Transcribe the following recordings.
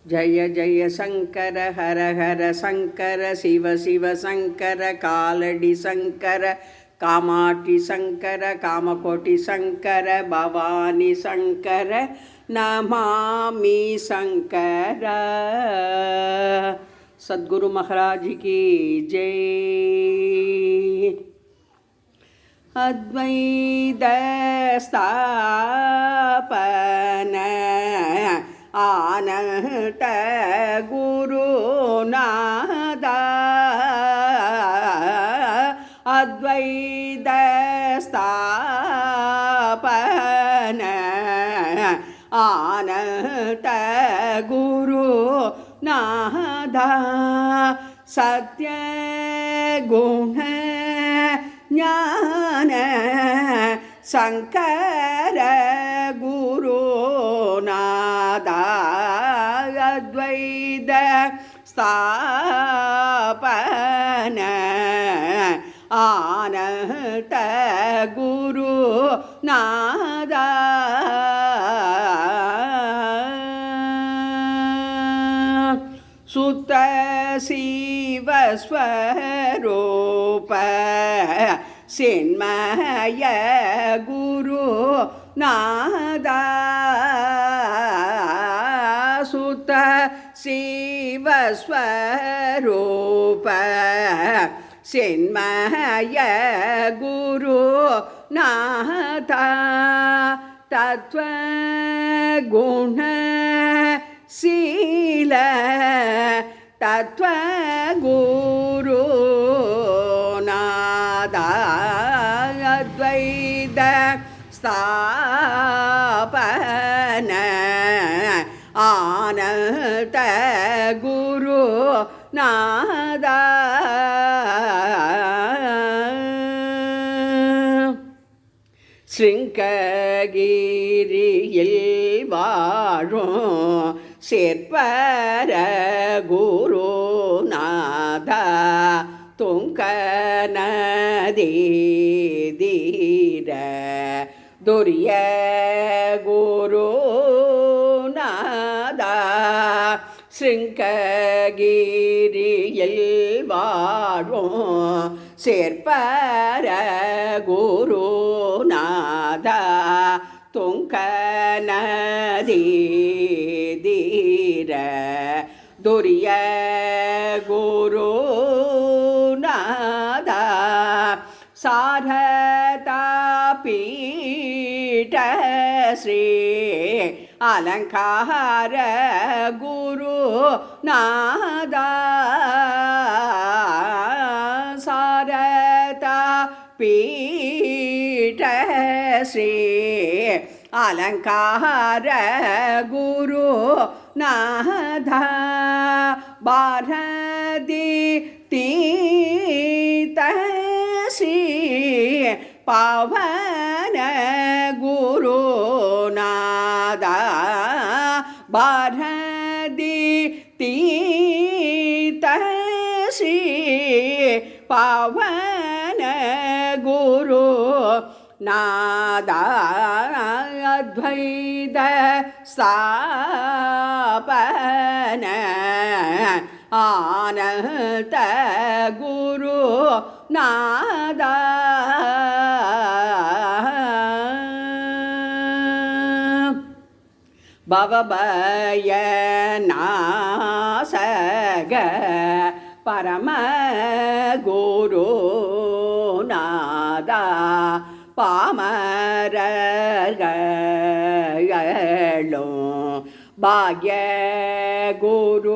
जय जय शंकर हर हर शंकर शिव शिव शंकर कालड़ी शंकर कामाक्षि शंकर कामकोटि शंकर भवानी शंकर नमामि शंकर। सद्गुरु महाराज की जय। अद्वैत स्थापन आनंद गुरुनाथ अद्वैत स्थापन आनंद गुरुनाथ सत्य गुण ज्ञान शंकर गुरुनाथ अद्वैत स्थापन आनंद गुरुनाथ सुत शिव स्वरूप चिन्मय गुरुनाथ सुत शिव स्वरूप चिन्मय गुरुनाथ तत्व गुण शील तत्व गुरुनाथ अद्वैत स्थापन आनंद गुरुनाथ சிங்ககிரியில் வாழும் சேர்ப்பர குருநாத துங்க நதீர துரிய குருநாத சிங்ககிரியில் வாழும் சேர்ப்பர குருநாத துங்க நதீர துரிய குருநாத சாரதா பீட ஸ்ரீ அலங்கார குருநாத சாரதா பீட ஸ்ரீ अलंकार गुरुनाथ भारती तीत श्री पावन गुरुनाथ भारती तीत श्री पावन गुरु नाद अद्वैत स्थापन आनंद गुरुनाथ भवभयनाशक परम गुरुनाथ பாமரர்களும் பாக்ய குருநாத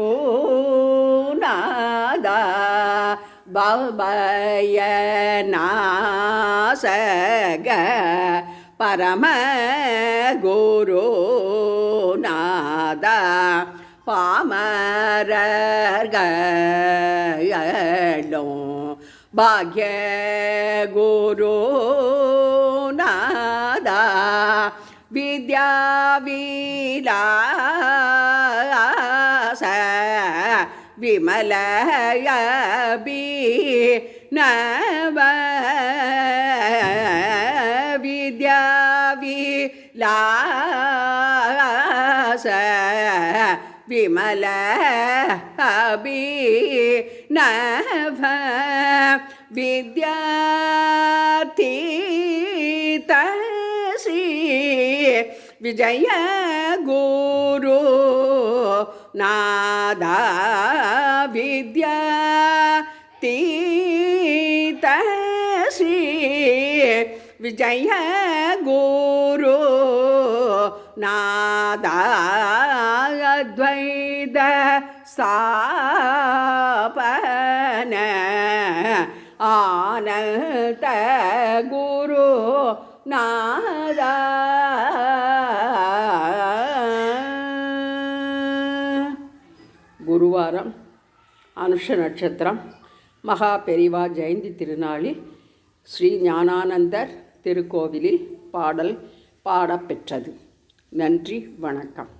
பவபயநாசக பரம குருநாத பாமரர்களும் பாக்ய குருநாத வித்யா விலாச விமலய நவ வித்யா விலாச விமல அபிநவ வித்யார்த்தி தஸ்ரீ விஜய குரு நாதா வித்யார்த்தி தஸ்ரீ விஜய குரு நாதா அத்வைத ஸ்தாபன ஆனந்த குரு நாதா. குருவாரம், அனுஷ நட்சத்திரம், மகா பெரிவா ஜெயந்தி திருநாளில் ஸ்ரீ ஞானானந்தர் திருக்கோவிலில் பாடல் பாடப்பெற்றது. நன்றி, வணக்கம்.